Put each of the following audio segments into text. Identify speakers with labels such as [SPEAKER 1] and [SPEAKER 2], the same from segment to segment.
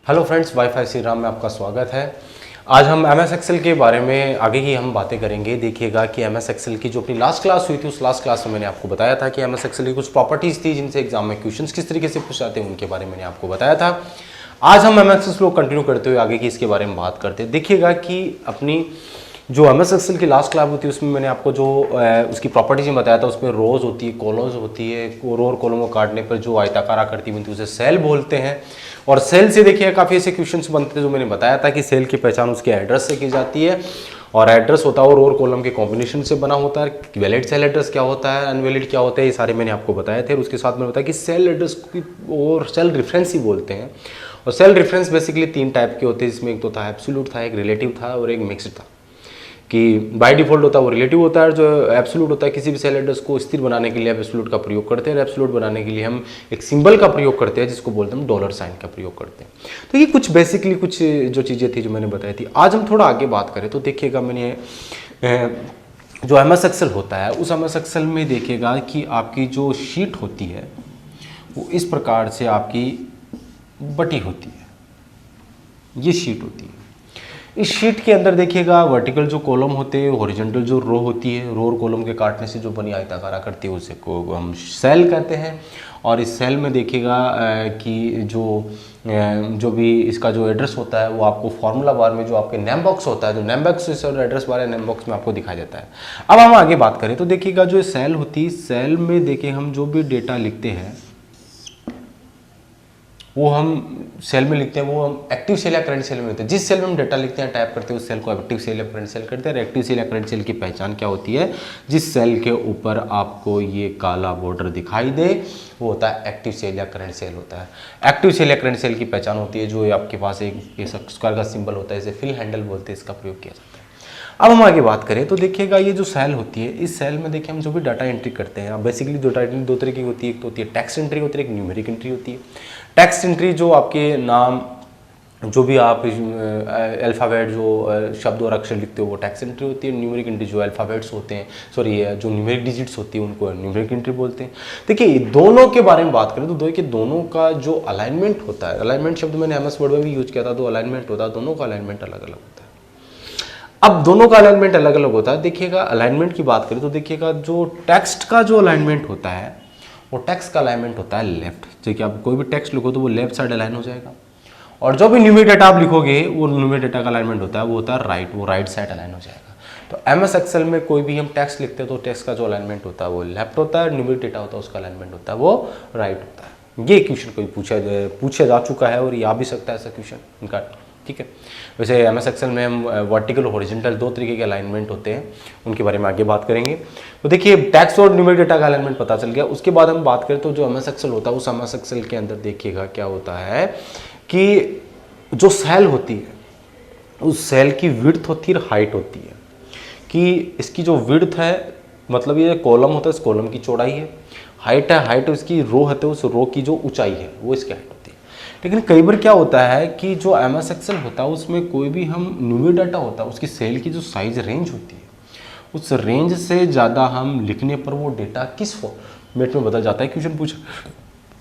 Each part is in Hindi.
[SPEAKER 1] Hello friends, wifi Shri Ram में आपका स्वागत है। आज हम एम एस एक्सेल के बारे में आगे की हम बातें करेंगे। देखिएगा कि एम एस एक्सेल की जो अपनी लास्ट क्लास हुई थी, उस लास्ट क्लास में मैंने आपको बताया था कि एम एस एक्सेल की कुछ प्रॉपर्टीज़ थी जिनसे एग्जाम में क्वेश्चंस किस तरीके से पूछ जाते हैं, उनके बारे में मैंने आपको बताया था। आज हम एम एस एक्सेल को कंटिन्यू करते हुए आगे की इसके बारे में बात करते हैं। देखिएगा कि अपनी जो एम एस एक्सेल की लास्ट क्लास होती है उसमें मैंने आपको जो उसकी प्रॉपर्टीज में बताया था, उसमें रोज होती है, कॉलम्स होती है। रो और कॉलम को काटने पर जो आयताकार आकृति बनती है उसे सेल बोलते हैं। और सेल से देखिए काफ़ी ऐसे क्वेश्चंस बनते हैं जो मैंने बताया था कि सेल की पहचान उसके एड्रेस से की जाती है। और एड्रेस होता है और रो और कॉलम के कॉम्बिनेशन से बना होता है। वैलिड सेल एड्रेस क्या होता है, अनवैलिड क्या होता है, ये सारे मैंने आपको बताए थे। और उसके साथ मैंने बताया कि सेल एड्रेस की और सेल रेफरेंस ही बोलते हैं। और सेल रेफरेंस बेसिकली 3 टाइप के होते हैं, जिसमें एक तो था एब्सोल्यूट था, एक रिलेटिव था और एक मिक्स्ड था। कि बाय डिफॉल्ट होता है वो रिलेटिव होता है, जो एब्सोल्यूट होता है किसी भी सेल एड्रेस को स्थिर बनाने के लिए आप एब्सोल्यूट का प्रयोग करते हैं। एब्सोल्यूट बनाने के लिए हम एक सिंबल का प्रयोग करते हैं जिसको बोलते हैं हम डॉलर साइन का प्रयोग करते हैं। तो ये कुछ बेसिकली कुछ जो चीज़ें थी जो मैंने बताई थी। आज हम थोड़ा आगे बात करें तो देखिएगा मैंने जो एम एस एक्सेल होता है उस एम एस एक्सेल में देखिएगा कि आपकी जो शीट होती है वो इस प्रकार से आपकी बटी होती है। ये शीट होती है। इस शीट के अंदर देखिएगा वर्टिकल जो कॉलम होते हैं, हॉरिजॉन्टल जो रो होती है, रो और कॉलम के काटने से जो बनी आयताकार आकृति है उसे को हम सेल कहते हैं। और इस सेल में देखिएगा कि जो भी इसका जो एड्रेस होता है वो आपको फार्मूला बार में जो आपके नेम बॉक्स होता है, जो नेम बॉक्स और एड्रेस बार है नेम बॉक्स में आपको दिखाई देता है। अब हम आगे बात करें तो देखिएगा जो सेल होती है, सेल में देखिए हम जो भी डेटा लिखते हैं वो हम सेल में लिखते हैं, वो हम एक्टिव सेल या करंट सेल में लिखते हैं। जिस सेल में हम डेटा लिखते हैं टाइप करते हैं उस सेल को एक्टिव सेल या करंट सेल करते हैं। एक्टिव सेल या करंट सेल की पहचान क्या होती है? जिस सेल के ऊपर आपको ये काला बॉर्डर दिखाई दे वो होता है एक्टिव सेल या करंट सेल होता है। एक्टिव सेल या करंट सेल की पहचान होती है जो आपके पास एक स्क्वायर का सिंबल होता है, इसे फिल हैंडल बोलते हैं, इसका प्रयोग किया जाता है। अब हम आगे बात करें तो देखिएगा ये जो सेल होती है, इस सेल में देखिए हम जो भी डाटा एंट्री करते हैं, बेसिकली डाटा एंट्री 2 तरीके की होती है। एक तो होती है टेक्स्ट एंट्री होती है, एक न्यूमेरिक एंट्री होती है। टेक्स्ट एंट्री जो आपके नाम जो भी आप अल्फ़ाबेट जो शब्द और अक्षर लिखते हो वो टेक्स्ट एंट्री होती है। न्यूमेरिक एंट्री जो अल्फ़ाबेट्स होते हैं, सॉरी जो न्यूमेरिक डिजिट्स होती है उनको न्यूमेरिक एंट्री बोलते हैं। देखिए दोनों के बारे में बात करें तो दोनों का जो अलाइनमेंट होता है, अलाइनमेंट शब्द मैंने एमएस वर्ड में भी यूज किया था, तो अलाइनमेंट होता है, दोनों का अलाइनमेंट अलग अलग होता है। अब दोनों का अलाइनमेंट अलग अलग होता है। देखिएगा अलाइनमेंट की बात करें तो देखिएगा जो टेक्स्ट का जो अलाइनमेंट होता है वो टेक्स्ट का अलाइनमेंट होता है लेफ्ट। देखिए आप कोई भी टेक्स्ट लिखो तो वो लेफ्ट साइड अलाइन हो जाएगा। और जो भी न्यूमेरिक डेटा आप लिखोगे वो न्यूमेरिक डेटा का अलाइनमेंट होता है वो होता है राइट, वो राइट साइड अलाइन हो जाएगा। तो एमएस एक्सेल में कोई भी हम टेक्स्ट लिखते हैं तो टेक्स्ट का जो अलाइनमेंट होता है वो लेफ्ट होता है, न्यूमेरिक डेटा होता है उसका अलाइनमेंट होता है वो राइट होता है। ये क्वेश्चन कोई पूछा जा चुका है और ये आ भी सकता है ऐसा क्वेश्चन इनका, ठीक है। वैसे एम एस एक्सेल में हम वर्टिकल और हॉरिजॉन्टल 2 तरीके के अलाइनमेंट होते हैं, उनके बारे में आगे बात करेंगे। तो देखिए टेक्स्ट और न्यूमेरिक डेटा का अलाइनमेंट पता चल गया। उसके बाद हम बात करें तो जो एम एस एक्सेल होता है उस एम एस एक्सेल के अंदर देखिएगा क्या होता है कि जो सेल होती है उस सेल की विड्थ होती है, हाइट होती है। कि इसकी जो विड्थ है मतलब ये कॉलम होता है, इस कॉलम की चौड़ाई है। हाइट है, हाइट इसकी रो है तो उस रो की जो ऊंचाई है वो इसकी हाइट होती है। लेकिन कई बार क्या होता है कि जो एम एस एक्सेल होता है उसमें कोई भी हम न्यूमेरिक डाटा होता है उसकी सेल की जो साइज रेंज होती है उस रेंज से ज़्यादा हम लिखने पर वो डेटा किस फॉर्मेट में बदल जाता है। क्वेश्चन पूछा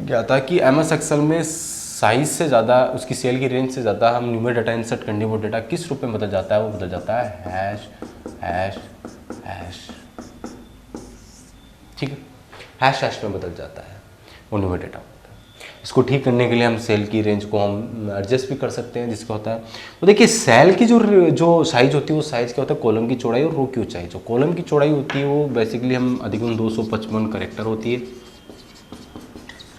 [SPEAKER 1] गया था कि एम एस एक्सेल में साइज से ज़्यादा उसकी सेल की रेंज से ज़्यादा हम न्यूमेरिक डाटा इंसर्ट करने वो डेटा किस रूप में बदल जाता है? वो बदल जाता है हैश हैश हैश, ठीक है, हैश हैश में बदल जाता है वो न्यूमेरिक डाटा। इसको ठीक करने के लिए हम सेल की रेंज को हम एडजस्ट भी कर सकते हैं, जिसका होता है तो देखिए सेल की जो साइज होती है वो साइज क्या होता है? कॉलम की चौड़ाई और रो की ऊंचाई। जो कॉलम की चौड़ाई होती है वो बेसिकली हम अधिकतम 255 कैरेक्टर होती है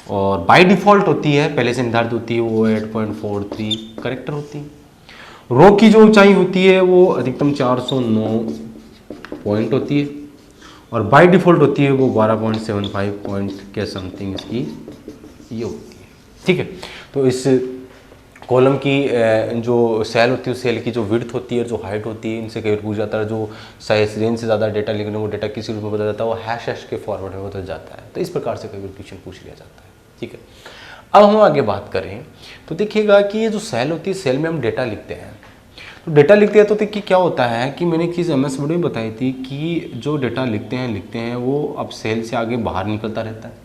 [SPEAKER 1] और बाय डिफ़ॉल्ट होती है, पहले से निर्धारित होती है वो 8.43 कैरेक्टर होती है। रो की जो ऊंचाई होती है वो अधिकतम 409 पॉइंट होती है और बाय डिफ़ॉल्ट होती है वो 12.75 पॉइंट के समथिंग इसकी ये होती है, ठीक है। तो इस कॉलम की जो सेल होती है उस सेल की जो विड्थ होती है, जो हाइट होती है, इनसे कई बार पूछ जाता है जो साइज रेंज से ज़्यादा डेटा लिखने वो डेटा किसी रूप में बदल जाता है वो हैश हैश के फॉर्मेट में बदल जाता है। तो इस प्रकार से कई बार क्वेश्चन पूछ लिया जाता है, ठीक है। अब हम आगे बात करें तो देखिएगा कि ये जो सेल होती है सेल में हम डेटा लिखते हैं। तो डेटा लिखते हैं तो देखिए क्या होता है कि मैंने एक चीज़ एम एस वर्ड में बताई थी कि जो डेटा लिखते हैं वो अब सेल से आगे बाहर निकलता रहता है।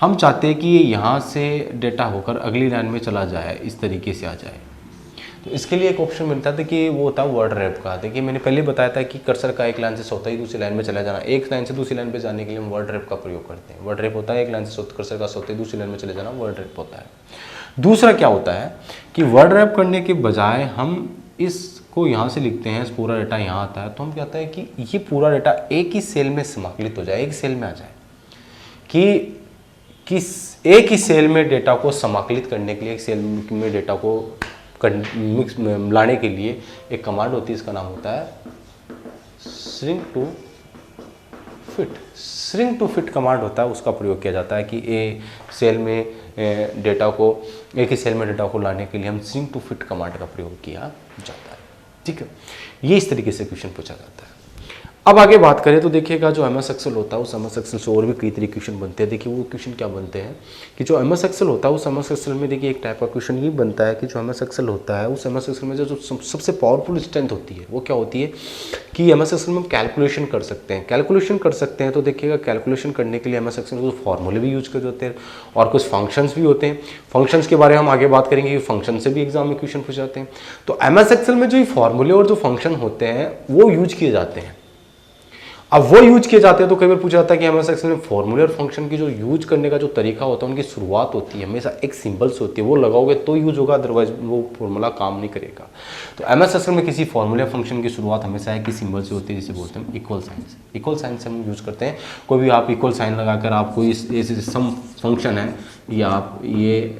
[SPEAKER 1] हम चाहते हैं कि ये यहाँ से डेटा होकर अगली लाइन में चला जाए, इस तरीके से आ जाए। तो इसके लिए एक ऑप्शन मिलता था कि वो होता है वर्ड रैप का। देखिए मैंने पहले बताया था कि कर्सर का एक लाइन से होता ही दूसरी लाइन में चला जाना, एक लाइन से दूसरी लाइन पे जाने के लिए हम वर्ड रैप का प्रयोग करते हैं। वर्ड रैप होता है एक लाइन से कर्सर का होता ही दूसरी लाइन में चले जाना, वर्ड रैप होता है। दूसरा क्या होता है कि वर्ड रैप करने के बजाय हम इसको यहाँ से लिखते हैं, पूरा डेटा यहाँ आता है, तो हम कहते हैं कि ये पूरा डेटा एक ही सेल में समाकलित हो जाए, एक सेल में आ जाए, कि एक ही सेल में डेटा को समाकलित करने के लिए, एक सेल में डेटा को मिक्स मिलाने के लिए एक कमांड होती है, इसका नाम होता है shrink to fit. Shrink to fit command होता है, उसका प्रयोग किया जाता है कि एक सेल में डेटा को लाने के लिए हम श्रिंक टू फिट कमांड का प्रयोग किया जाता है। ठीक है, ये इस तरीके से क्वेश्चन पूछा जाता है। अब आगे बात करें तो देखिएगा जो MS एक्सेल होता है उस MS एक्सेल से और भी कई तरह के क्वेश्चन बनते हैं। देखिए वो क्वेश्चन क्या बनते हैं कि जो MS एक्सेल होता है उस MS एक्सेल में देखिए एक टाइप का क्वेश्चन ये बनता है कि जो MS एक्सेल होता है उस MS एक्सेल में जो सबसे पावरफुल स्ट्रेंथ होती है वो क्या होती है कि MS एक्सेल में हम कैलकुलेशन कर सकते हैं। तो देखिएगा कैलकुलेशन करने के लिए MS एक्सेल में कुछ फॉर्मूले भी यूज कर होते हैं और कुछ फंक्शंस भी होते हैं। फंक्शंस के बारे में हम आगे बात करेंगे कि फंक्शन से भी एग्जाम में क्वेश्चन पूछ जाते हैं। तो MS एक्सेल में जो ये फॉर्मूले और जो फंक्शन होते हैं वो यूज किए जाते हैं। अब वो यूज किए जाते हैं तो कई बार पूछा जाता है कि MS एक्सेल में फॉर्मूले और फंक्शन की जो यूज करने का जो तरीका होता है उनकी शुरुआत होती है हमेशा एक सिंबल्स होती है, वो लगाओगे तो यूज होगा, अदरवाइज वो फॉर्मूला काम नहीं करेगा। तो MS एक्सेल में किसी फॉर्मूले फंक्शन की शुरुआत हमेशा एक सिंबल से होती है, जिसे बोलते हैं इक्वल साइन से। इक्वल साइन से हम यूज करते हैं, कोई भी आप इक्वल साइन लगाकर आप कोई सम फंक्शन है या आप ये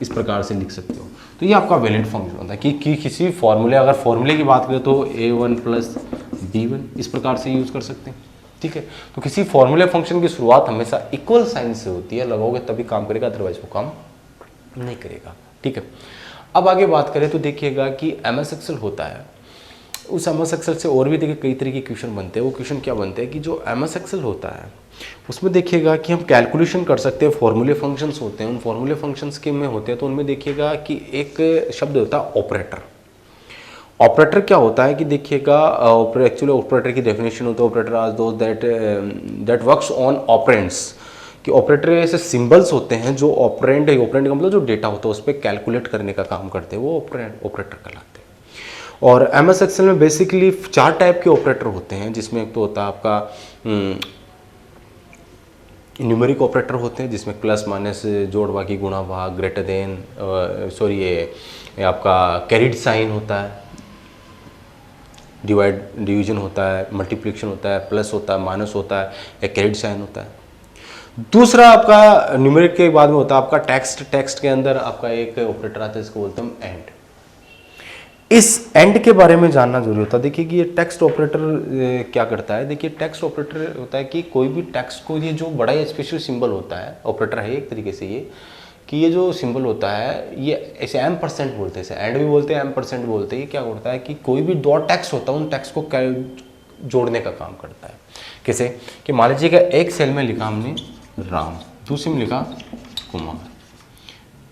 [SPEAKER 1] इस प्रकार से लिख सकते हो, तो ये आपका वैलिड फंक्शन होता है कि किसी फॉर्मूले, अगर फॉर्मूले की बात करें तो A1 + B1 इस प्रकार से यूज कर सकते हैं। ठीक है, तो किसी फॉर्मूले फंक्शन की शुरुआत हमेशा इक्वल साइन से होती है, लगाओगे तभी काम करेगा, अदरवाइज वो काम नहीं करेगा। ठीक है, अब आगे बात करें तो देखिएगा कि MS एक्सेल होता है, उस MS एक्सेल से और भी देखिए कई तरह के क्वेश्चन बनते हैं। वो क्वेश्चन क्या बनते हैं कि जो MS एक्सेल होता है उसमें देखिएगा कि हम कैलकुलेशन कर सकते हैं, फॉर्मूले फंक्शंस होते हैं, उन फॉर्मूले फंक्शंस के में होते हैं तो उनमें देखिएगा कि एक शब्द होता है ऑपरेटर। ऑपरेटर क्या होता है कि देखिएगा एक्चुअली ऑपरेटर की डेफिनेशन होता है ऑपरेटर आज दो दैट वर्क्स ऑन ऑपरेंड्स, कि ऑपरेटर ऐसे सिंबल्स होते हैं जो ऑपरेंड का मतलब जो डेटा होता है उस पर कैलकुलेट करने का काम करते हैं, वो ऑपरेटर कहलाते हैं। और MS एक्सेल में बेसिकली 4 टाइप के ऑपरेटर होते हैं, जिसमें एक तो होता है आपका न्यूमेरिक ऑपरेटर होते हैं, जिसमें प्लस माइनस जोड़ बाकी गुणा भाग ग्रेटर देन ये आपका कैरिड साइन होता है, डिवीजन होता है, मल्टीप्लिकेशन होता है, प्लस होता है, माइनस होता है, एक कैरिड साइन होता है। दूसरा आपका न्यूमेरिक के बाद में होता है आपका टेक्स्ट के अंदर आपका एक ऑपरेटर आता है, इसको बोलते हैं एंड। इस एंड के बारे में जानना जरूरी होता है। देखिए कि ये टेक्स्ट ऑपरेटर क्या करता है, देखिए टेक्स्ट ऑपरेटर होता है कि कोई भी टेक्स्ट को, ये जो बड़ा ही स्पेशल सिंबल होता है, ऑपरेटर है एक तरीके से ये, कि ये जो सिंबल होता है ये ऐसे M% बोलते हैं, इसे एंड भी बोलते हैं, M% बोलते हैं। ये क्या होता है कि कोई भी 2 टेक्स्ट होता है उन टेक्स्ट को जोड़ने का काम करता है। कैसे कि मान लीजिएगा एक सेल में लिखा हमने राम, दूसरे में लिखा कुमार,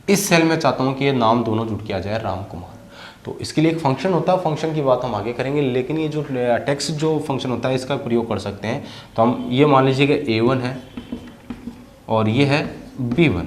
[SPEAKER 1] इस सेल में चाहता हूँ कि ये नाम दोनों जुड़ के आ जाए राम कुमार, तो इसके लिए एक फंक्शन होता है, फंक्शन की बात हम आगे करेंगे, लेकिन ये जो टेक्स्ट जो फंक्शन होता है इसका प्रयोग कर सकते हैं। तो हम ये मान लीजिएगा A1 है और ये है B1,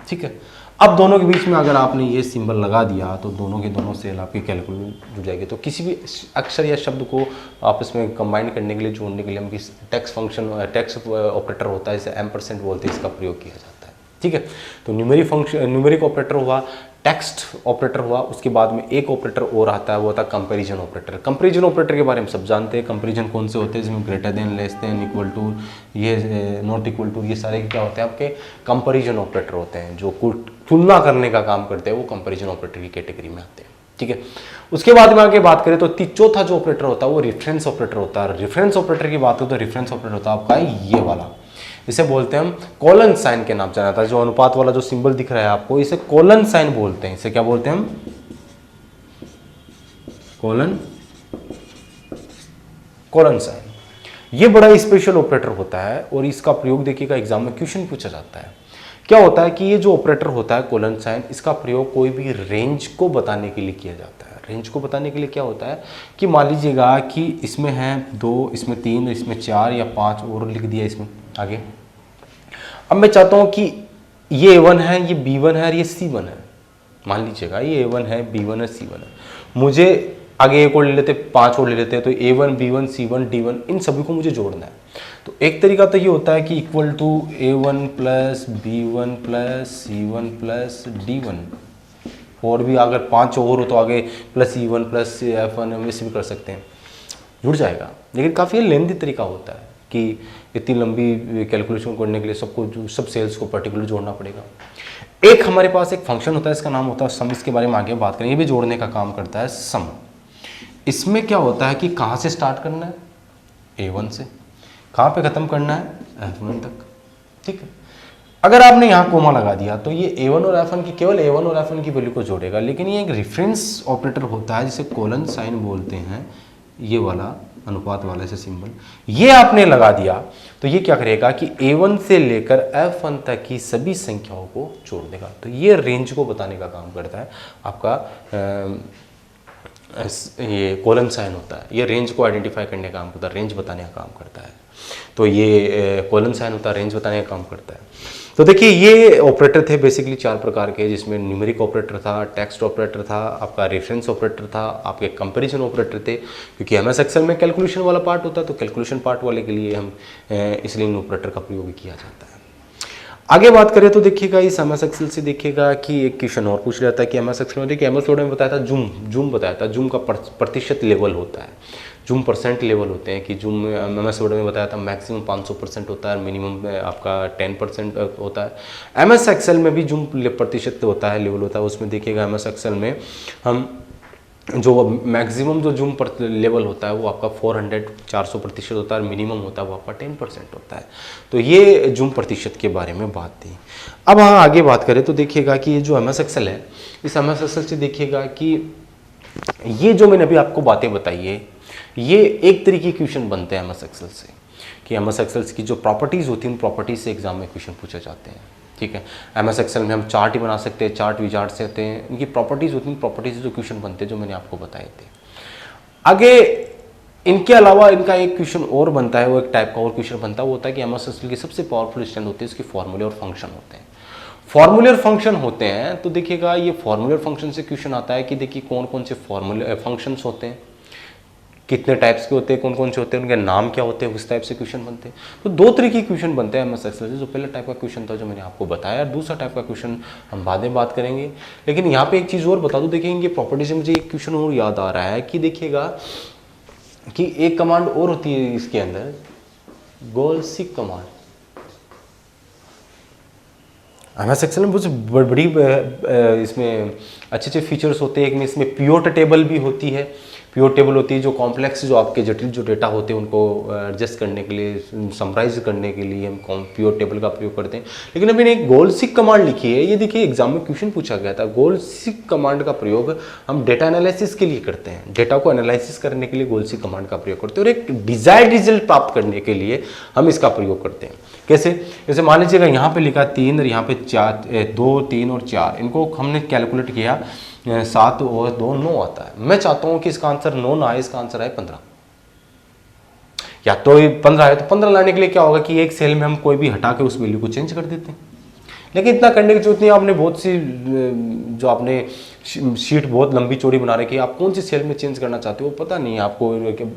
[SPEAKER 1] ठीक है। अब दोनों के बीच में अगर आपने ये सिंबल लगा दिया तो दोनों के दोनों सेल आपकी कैलकुलेट जुड़ जाएगी। तो किसी भी अक्षर या शब्द को आपस में कंबाइन करने के लिए, जोड़ने के लिए हम किस टेक्स्ट ऑपरेटर होता है, इसे M% बोलते हैं, इसका प्रयोग किया जाता है। ठीक है, तो न्यूमेरिक ऑपरेटर हुआ, टेक्स्ट ऑपरेटर हुआ, उसके बाद में एक ऑपरेटर और आता है, वो होता है कंपैरिजन ऑपरेटर। कंपैरिजन ऑपरेटर के बारे में सब जानते हैं। कंपैरिजन कौन से होते हैं, जिसमें greater than, less than, equal to, ये नॉट इक्वल टू, ये सारे क्या होते हैं आपके कंपैरिजन ऑपरेटर होते हैं, जो तुलना करने का काम करते हैं, वो कंपैरिजन ऑपरेटर की कैटेगरी में आते हैं। ठीक है, उसके बाद में आगे बात करें तो चौथा जो ऑपरेटर होता है वो रेफरेंस ऑपरेटर होता है। रेफरेंस ऑपरेटर की बात करें तो रेफरेंस ऑपरेटर होता है आपका ये वाला, इसे बोलते हैं हम कोलन साइन के नाम से जाना था। जो अनुपात वाला जो सिंबल दिख रहा है आपको, इसे कोलन साइन बोलते हैं। इसे क्या बोलते हैं हम, कोलन साइन। ये बड़ा स्पेशल ऑपरेटर होता है और इसका प्रयोग देखिएगा एग्जाम में क्वेश्चन पूछा जाता है। क्या होता है कि ये जो ऑपरेटर होता है कोलन साइन, इसका प्रयोग कोई भी रेंज को बताने के लिए किया जाता है। रेंज को बताने के लिए क्या होता है कि मान लीजिएगा कि इसमें है 2, इसमें 3, इसमें 4 या 5 और लिख दिया इसमें आगे। अब मैं चाहता हूं कि ये A1 है, ये B1 है और ये C1 है, मान लीजिएगा ये A1 है, B1 है, C1 है, मुझे आगे एक और ले लेते, 5 और ले लेते हैं, तो A1 B1 C1 D1 इन सभी को मुझे जोड़ना है। तो एक तरीका तो ये होता है कि equal to A1 plus B1 plus C1 plus D1, और भी अगर 5 और हो तो आगे प्लस E1 प्लस F1 हम इसे भी कर सकते हैं, जुड़ जाएगा। लेकिन काफ़ी लेंथी तरीका होता है कि इतनी लंबी कैलकुलेशन करने के लिए सबको सब सेल्स को पर्टिकुलर जोड़ना पड़ेगा। एक हमारे पास एक फंक्शन होता है, इसका नाम होता है सम, इसके बारे में आगे बात करेंगे, ये भी जोड़ने का काम करता है सम। इसमें क्या होता है कि कहाँ से स्टार्ट करना है, A1 से, कहाँ पे ख़त्म करना है, F1 तक, ठीक है। अगर आपने यहाँ कोमा लगा दिया तो ये A1 और F1 की, केवल A1 और F1 की वैल्यू को जोड़ेगा, लेकिन ये एक रेफरेंस ऑपरेटर होता है जिसे कोलन साइन बोलते हैं, ये वाला अनुपात वाला ऐसे सिंबल, ये आपने लगा दिया तो ये क्या करेगा कि A1 से लेकर F1 तक की सभी संख्याओं को जोड़ देगा। तो ये रेंज को बताने का काम करता है आपका ये कोलन साइन होता है, ये रेंज को आइडेंटिफाई करने का काम करता है, रेंज बताने का काम करता है। तो ये कोलन साइन होता है, रेंज बताने का काम करता है। तो देखिए ये ऑपरेटर थे बेसिकली 4 प्रकार के, जिसमें न्यूमेरिक ऑपरेटर था, टेक्स्ट ऑपरेटर था, आपका रेफरेंस ऑपरेटर था, आपके कंपैरिजन ऑपरेटर थे, क्योंकि MS एक्सेल में कैलकुलेशन वाला पार्ट होता है, तो कैलकुलेशन पार्ट वाले के लिए हम इसलिए इन ऑपरेटर का प्रयोग किया जाता है। आगे बात करें तो देखिएगा इस MS एक्सेल से देखिएगा कि एक क्वेश्चन और पूछ रहा था कि MS एक्सेल में देखिए MS वर्ड में बताया था जूम बताया था, जूम का प्रतिशत लेवल होता है, जूम परसेंट लेवल होते हैं कि जूम MS वर्ड में बताया था मैक्सिमम 500% होता है, मिनिमम आपका 10% होता है। MS एक्सेल में भी जूम प्रतिशत होता है, लेवल होता है, उसमें देखिएगा MS एक्सेल में हम जो मैक्सिमम जो जूम लेवल होता है वो आपका 400% होता है, और मिनिमम होता है वो आपका 10% होता है। तो ये जूम प्रतिशत के बारे में बात थी। अब हाँ आगे बात करें तो देखिएगा कि ये जो MS एक्सेल है, इस MS एक्सेल से देखिएगा कि ये जो मैंने अभी आपको बातें बताई है, ये एक तरीके के क्वेश्चन बनते हैं MS एक्सेल से, कि MS एक्सेल की जो प्रॉपर्टीज़ होती हैं उन प्रॉपर्टीज़ से एग्जाम में क्वेश्चन पूछे जाते हैं, ठीक है। MS एक्सेल में हम चार्ट ही बना सकते हैं, चार्ट विजार्ट से होते हैं, इनकी प्रॉपर्टीज़ होती हैं, प्रॉपर्टीज़ जो क्वेश्चन बनते हैं जो मैंने आपको बताए थे। आगे इनके अलावा इनका एक क्वेश्चन और बनता है, वो एक टाइप का और क्वेश्चन बनता है, वो होता है कि MS एक्सेल की सबसे पावरफुल स्ट्रेंथ होती है इसके फॉर्मूले और फंक्शन होते हैं। फॉर्मूले और फंक्शन होते हैं तो देखिएगा ये फॉर्मूले और फंक्शन से क्वेश्चन आता है कि देखिए कौन कौन से फॉर्मूले फंक्शंस होते हैं, कितने टाइप्स के होते हैं, कौन कौन से होते हैं, उनके नाम क्या होते हैं, उस टाइप से क्वेश्चन बनते हैं। तो 2 तरीके के क्वेश्चन बनते हैं MS एक्सेल से। जो पहला टाइप का क्वेश्चन था जो मैंने आपको बताया, दूसरा टाइप का क्वेश्चन हम बाद में बात करेंगे। लेकिन यहाँ पे एक चीज़ और बता दूँ, देखिए प्रॉपर्टी से मुझे एक क्वेश्चन और याद आ रहा है कि देखिएगा कि एक कमांड और होती है इसके अंदर, गोल सीक कमांड। MS एक्सेल में बहुत बड़ी इसमें अच्छे फीचर्स होते हैं। एक में इसमें पिवट टेबल भी होती है, पिवट टेबल होती है जो कॉम्प्लेक्स जो आपके जटिल जो डेटा होते हैं उनको एडजस्ट करने के लिए, समराइज करने के लिए हम पिवट टेबल का प्रयोग करते हैं। लेकिन अभी एक गोल सीक कमांड लिखी है, ये देखिए एग्जाम में क्वेश्चन पूछा गया था। गोल सीक कमांड का प्रयोग हम डेटा एनालिसिस के लिए करते हैं, डेटा को एनालिसिस करने के लिए गोल सीक कमांड का प्रयोग करते हैं, और एक डिजायर्ड रिजल्ट प्राप्त करने के लिए हम इसका प्रयोग करते हैं। कैसे? जैसे मान लीजिएगा यहाँ पे लिखा 3 और यहाँ पे 2, 3 और 4, इनको हमने कैलकुलेट किया 7 और 2 9 आता है। मैं चाहता हूं कि इसका आंसर 9 ना आए, इसका आंसर आए 15, या तो 15 है। तो 15 लाने के लिए क्या होगा कि एक सेल में हम कोई भी हटा के उस वैल्यू को चेंज कर देते हैं। लेकिन इतना करने की जरूरत नहीं, आपने बहुत सी जो आपने शीट बहुत लंबी चौड़ी बना रखी है, आप कौन सी सेल में चेंज करना चाहते हो पता नहीं, आपको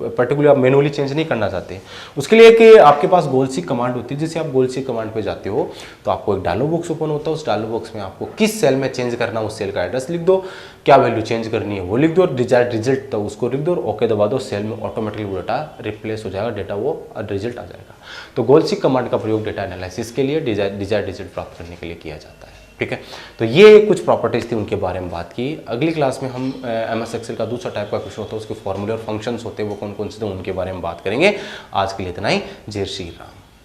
[SPEAKER 1] पर्टिकुलर आप मैनुअली चेंज नहीं करना चाहते। उसके लिए कि आपके पास गोल सीक कमांड होती है, जैसे आप गोल सीक कमांड पे जाते हो तो आपको एक डायलॉग बॉक्स ओपन होता है। उस डायलॉग बॉक्स में आपको किस सेल में चेंज करना है उस सेल का एड्रेस लिख दो, क्या वैल्यू चेंज करनी है वो लिख दो, डिजायर्ड रिजल्ट तो उसको लिख दो और ओके दबा दो। सेल में ऑटोमेटिकली वो डेटा रिप्लेस हो जाएगा, डेटा वो रिजल्ट आ जाएगा। तो गोल सीक कमांड का प्रयोग डेटा एनालिसिस के लिए, डिजायर्ड रिजल्ट प्राप्त करने के लिए किया जाता है, ठीक है। तो ये कुछ प्रॉपर्टीज थी, उनके बारे में बात की। अगली क्लास में हम MS एक्सेल का दूसरा टाइप का क्वेश्चन होता है, उसके फॉर्मूले और फंक्शंस होते हैं, वो कौन कौन से थे उनके बारे में बात करेंगे। आज के लिए इतना ही। जय श्री राम।